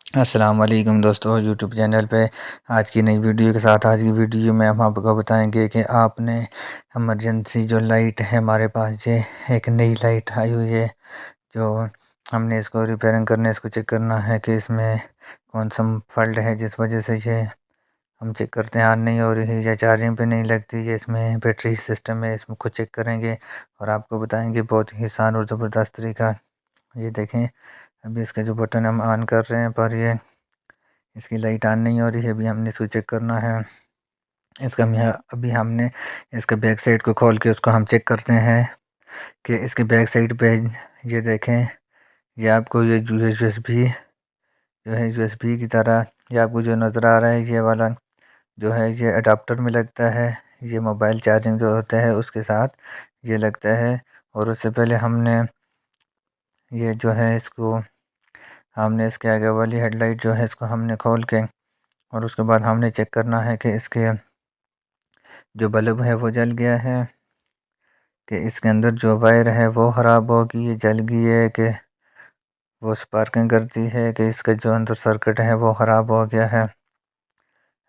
السلام علیکم دوستو، یوٹیوب چینل پہ آج کی نئی ویڈیو کے ساتھ آج کی ویڈیو میں ہم آپ کو بتائیں گے کہ آپ نے ایمرجنسی جو لائٹ ہے ہمارے پاس یہ ایک نئی لائٹ آئی ہوئی ہے، جو ہم نے اس کو ریپیئرنگ کرنا ہے، اس کو چیک کرنا ہے کہ اس میں کون سا فالٹ ہے جس وجہ سے یہ ہم چیک کرتے ہیں آن نہیں ہو رہی یا چارجنگ پہ نہیں لگتی، یا اس میں بیٹری سسٹم ہے، اس میں خود چیک کریں گے اور آپ کو بتائیں گے بہت ہی آسان اور زبردست طریقہ۔ یہ دیکھیں ابھی اس کا جو بٹن ہم آن کر رہے ہیں پر یہ اس کی لائٹ آن نہیں ہو رہی ہے، ابھی ہم نے اس کو چیک کرنا ہے۔ اس کا ابھی ہم نے اس کے بیک سائڈ کو کھول کے اس کو ہم چیک کرتے ہیں کہ اس کے بیک سائڈ پہ یہ دیکھیں، یہ آپ کو یہ یو ایس بی جو ہے یو ایس بی کی طرح یہ آپ کو جو نظر آ رہا ہے، یہ والا جو ہے یہ اڈاپٹر میں لگتا ہے، یہ موبائل چارجنگ جو ہوتا ہے اس کے ساتھ یہ لگتا ہے۔ اور اس سے پہلے ہم نے یہ جو ہے اس کو ہم نے اس کے آگے والی ہیڈ لائٹ جو ہے اس کو ہم نے کھول کے اور اس کے بعد ہم نے چیک کرنا ہے کہ اس کے جو بلب ہے وہ جل گیا ہے، کہ اس کے اندر جو وائر ہے وہ خراب ہوگی، یہ جل گئی ہے کہ وہ سپارکنگ کرتی ہے، کہ اس کا جو اندر سرکٹ ہے وہ خراب ہو گیا ہے۔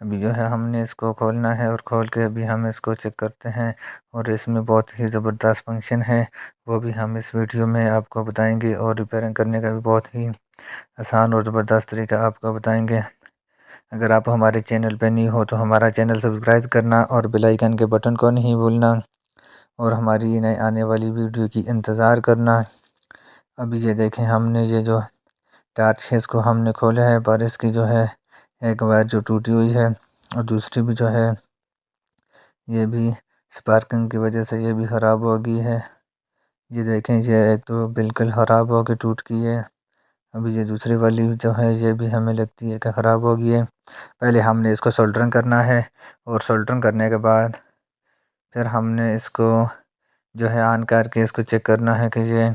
ابھی جو ہے ہم نے اس کو کھولنا ہے اور کھول کے ابھی ہم اس کو چیک کرتے ہیں، اور اس میں بہت ہی زبردست فنکشن ہے، وہ بھی ہم اس ویڈیو میں آپ کو بتائیں گے، اور ریپیئرنگ کرنے کا بھی بہت ہی آسان اور زبردست طریقہ آپ کو بتائیں گے۔ اگر آپ ہمارے چینل پہ نہیں ہو تو ہمارا چینل سبسکرائب کرنا اور بیل آئیکن کے بٹن کو نہیں بھولنا، اور ہماری نئے آنے والی ویڈیو کی انتظار کرنا۔ ابھی یہ دیکھیں ہم نے یہ جو ٹارچ ہے اس کو ہم نے کھولا ہے، پر اس کی جو ہے ایک وائر جو ٹوٹی ہوئی ہے، اور دوسری بھی جو ہے یہ بھی سپارکنگ کی وجہ سے یہ بھی خراب ہو گئی ہے۔ یہ دیکھیں یہ ایک تو بالکل خراب ہو کے ٹوٹ گئی ہے، ابھی یہ دوسری والی جو ہے یہ بھی ہمیں لگتی ہے کہ خراب ہو گئی ہے۔ پہلے ہم نے اس کو سولڈرنگ کرنا ہے، اور سولڈرنگ کرنے کے بعد پھر ہم نے اس کو جو ہے آن کر کے اس کو چیک کرنا ہے کہ یہ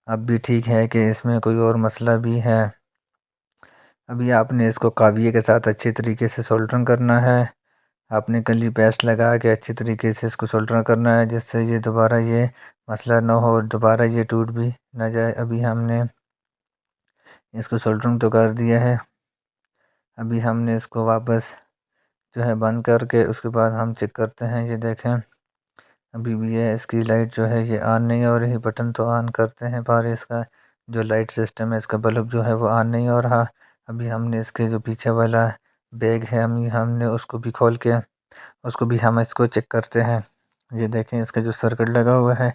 اب بھی ٹھیک ہے کہ اس میں کوئی اور مسئلہ بھی ہے۔ ابھی آپ نے اس کو کاویے کے ساتھ اچھی طریقے سے سولڈرنگ کرنا ہے، آپ نے کلی پیسٹ لگا کے اچھی طریقے سے اس کو سولڈرنگ کرنا ہے، جس سے یہ دوبارہ یہ مسئلہ نہ ہو اور دوبارہ یہ ٹوٹ بھی نہ جائے۔ ابھی ہم نے اس کو سولڈرنگ تو کر دیا ہے، ابھی ہم نے اس کو واپس جو ہے بند کر کے اس کے بعد ہم چیک کرتے ہیں۔ یہ دیکھیں ابھی بھی یہ اس کی لائٹ جو ہے یہ آن نہیں ہو رہی، بٹن تو آن کرتے ہیں پر اس کا جو لائٹ سسٹم ہے اس کا بلب جو ہے وہ آن نہیں ہو رہا۔ ابھی ہم نے اس کے جو پیچھے والا بیگ ہے ہم نے اس کو بھی کھول کے اس کو بھی ہم اس کو چیک کرتے ہیں۔ یہ دیکھیں اس کا جو سرکٹ لگا ہوا ہے،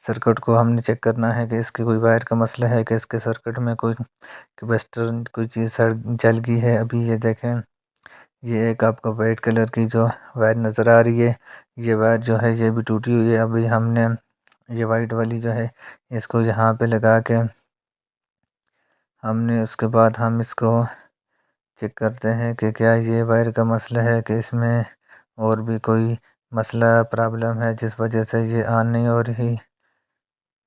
سرکٹ کو ہم نے چیک کرنا ہے کہ اس کی کوئی وائر کا مسئلہ ہے، کہ اس کے سرکٹ میں کوئی کیپیسٹر کوئی چیز جل گئی ہے۔ ابھی یہ دیکھیں یہ ایک آپ کو وائٹ کلر کی جو وائر نظر آ رہی ہے، یہ وائر جو ہے یہ بھی ٹوٹی ہوئی ہے۔ ابھی ہم نے یہ وائٹ والی جو ہے اس کو یہاں پہ لگا کے ہم نے اس کے بعد ہم اس کو چیک کرتے ہیں کہ کیا یہ وائر کا مسئلہ ہے، کہ اس میں اور بھی کوئی مسئلہ پرابلم ہے جس وجہ سے یہ آن نہیں ہو رہی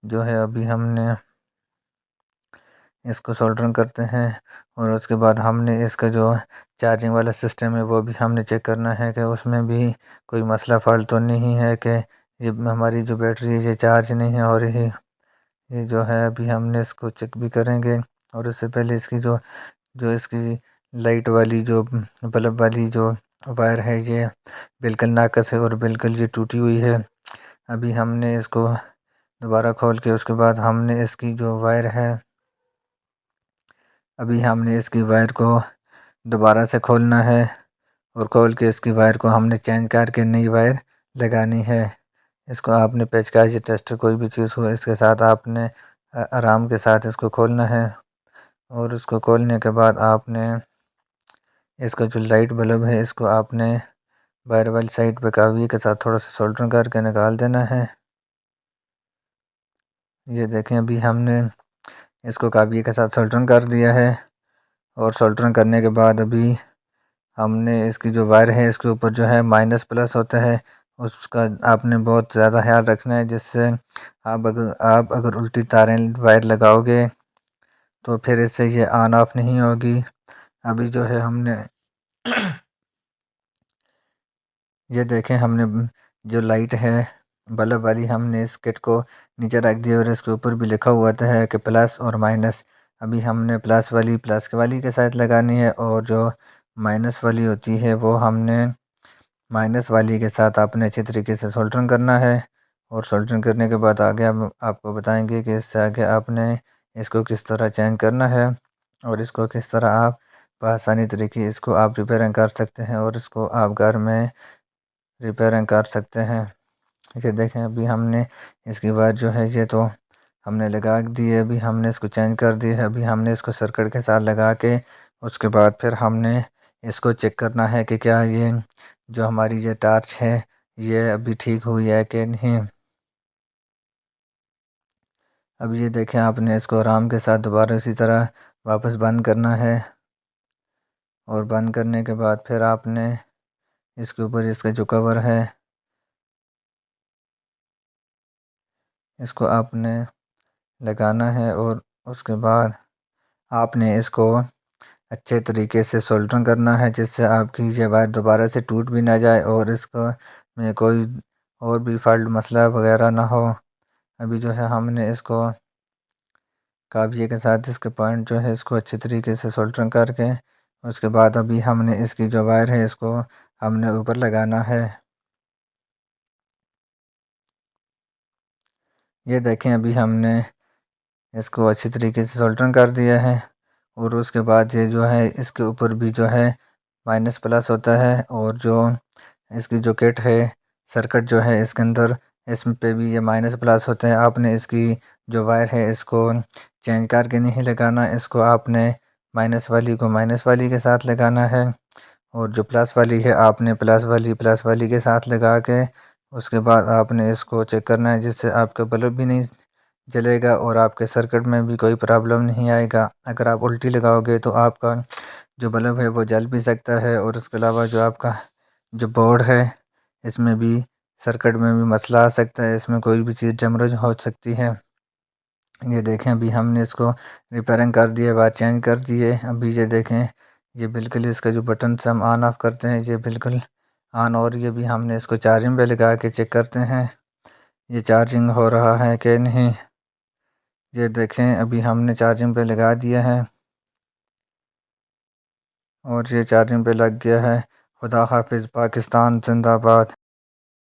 جو ہے۔ ابھی ہم نے اس کو سولڈرنگ کرتے ہیں، اور اس کے بعد ہم نے اس کا جو چارجنگ والا سسٹم ہے وہ بھی ہم نے چیک کرنا ہے کہ اس میں بھی کوئی مسئلہ فالٹ تو نہیں ہے، کہ یہ ہماری جو بیٹری ہے یہ چارج نہیں ہو رہی یہ جو ہے۔ ابھی ہم نے اس کو چیک بھی کریں گے، اور اس سے پہلے اس کی جو اس کی لائٹ والی جو بلب والی جو وائر ہے یہ بالکل ناقص ہے اور بالکل یہ ٹوٹی ہوئی ہے۔ ابھی ہم نے اس کو دوبارہ کھول کے اس کے بعد ہم نے اس کی جو وائر ہے ابھی ہم نے اس کی وائر کو دوبارہ سے کھولنا ہے، اور کھول کے اس کی وائر کو ہم نے چینج کر کے نئی وائر لگانی ہے۔ اس کو آپ نے پیچکش یا ٹیسٹر کوئی بھی چیز ہو اس کے ساتھ آپ نے آرام کے ساتھ اس کو کھولنا ہے، اور اس کو کھولنے کے بعد آپ نے اس کا جو لائٹ بلب ہے اس کو آپ نے وائر والی سائڈ پہ کاویے کے ساتھ تھوڑا سا سولڈرنگ کر کے نکال دینا ہے۔ یہ دیکھیں ابھی ہم نے اس کو کاویے کے ساتھ سولڈرنگ کر دیا ہے، اور سولڈرنگ کرنے کے بعد ابھی ہم نے اس کی جو وائر ہے اس کے اوپر جو ہے مائنس پلس ہوتا ہے، اس کا آپ نے بہت زیادہ خیال رکھنا ہے، جس سے آپ اگر الٹی تاریں وائر لگاؤ گے تو پھر اس سے یہ آن آف نہیں ہوگی۔ ابھی جو ہے ہم نے یہ دیکھیں ہم نے جو لائٹ ہے بلب والی ہم نے اس کٹ کو نیچے رکھ دیا، اور اس کے اوپر بھی لکھا ہوا ہے کہ پلس اور مائنس۔ ابھی ہم نے پلس والی کے ساتھ لگانی ہے، اور جو مائنس والی ہوتی ہے وہ ہم نے مائنس والی کے ساتھ آپ نے اچھے طریقے سے سولڈرنگ کرنا ہے۔ اور سولڈرنگ کرنے کے بعد آگے ہم آپ کو بتائیں گے کہ اس سے آگے آپ نے اس کو کس طرح چینج کرنا ہے، اور اس کو کس طرح آپ بآسانی طریقے اس کو آپ ریپیئرنگ کر سکتے ہیں، اور اس کو آپ گھر میں ریپیئرنگ کر سکتے ہیں۔ یہ دیکھیں ابھی ہم نے اس کی وائر جو ہے یہ تو ہم نے لگا دی ہے، ابھی ہم نے اس کو چینج کر دی ہے۔ ابھی ہم نے اس کو سرکٹ کے ساتھ لگا کے اس کے بعد پھر ہم نے اس کو چیک کرنا ہے کہ کیا یہ جو ہماری یہ ٹارچ ہے یہ ابھی ٹھیک ہوئی ہے کہ نہیں۔ اب یہ دیکھیں آپ نے اس کو آرام کے ساتھ دوبارہ اسی طرح واپس بند کرنا ہے، اور بند کرنے کے بعد پھر آپ نے اس کے اوپر اس کا جو کور ہے اس کو آپ نے لگانا ہے، اور اس کے بعد آپ نے اس کو اچھے طریقے سے سولڈرنگ کرنا ہے، جس سے آپ کی یہ وائر دوبارہ سے ٹوٹ بھی نہ جائے اور اس کو میں کوئی اور بھی فالٹ مسئلہ وغیرہ نہ ہو۔ ابھی جو ہے ہم نے اس کو کابیے کے ساتھ اس کے پوائنٹ جو ہے اس کو اچھے طریقے سے سولڈرنگ کر کے اس کے بعد ابھی ہم نے اس کی جو وائر ہے اس کو ہم نے اوپر لگانا ہے۔ یہ دیکھیں ابھی ہم نے اس کو اچھی طریقے سے سولڈرنگ کر دیا ہے، اور اس کے بعد یہ جو ہے اس کے اوپر بھی جو ہے مائنس پلس ہوتا ہے، اور جو اس کی جو کٹ ہے سرکٹ جو ہے اس کے اندر اس پہ بھی یہ مائنس پلس ہوتے ہیں۔ آپ نے اس کی جو وائر ہے اس کو چینج کر کے نہیں لگانا، اس کو آپ نے مائنس والی کو مائنس والی کے ساتھ لگانا ہے، اور جو پلس والی ہے آپ نے پلس والی کے ساتھ لگا کے اس کے بعد آپ نے اس کو چیک کرنا ہے، جس سے آپ کا بلب بھی نہیں جلے گا اور آپ کے سرکٹ میں بھی کوئی پرابلم نہیں آئے گا۔ اگر آپ الٹی لگاؤ گے تو آپ کا جو بلب ہے وہ جل بھی سکتا ہے، اور اس کے علاوہ جو آپ کا جو بورڈ ہے اس میں بھی سرکٹ میں بھی مسئلہ آ سکتا ہے، اس میں کوئی بھی چیز ڈیمیج ہو سکتی ہے۔ یہ دیکھیں ابھی ہم نے اس کو ریپیئرنگ کر دیا، وائر چینج کر دیے۔ ابھی یہ دیکھیں یہ بالکل اس کا جو بٹن سے ہم آن آف کرتے ہیں یہ بالکل آن ہو رہی ہے۔ ابھی ہم نے اس کو چارجنگ پہ لگا کے چیک کرتے ہیں یہ چارجنگ ہو رہا ہے کہ نہیں۔ یہ دیکھیں ابھی ہم نے چارجنگ پہ لگا دیا ہے، اور یہ چارجنگ پہ لگ گیا ہے۔ خدا حافظ، پاکستان زندہ باد۔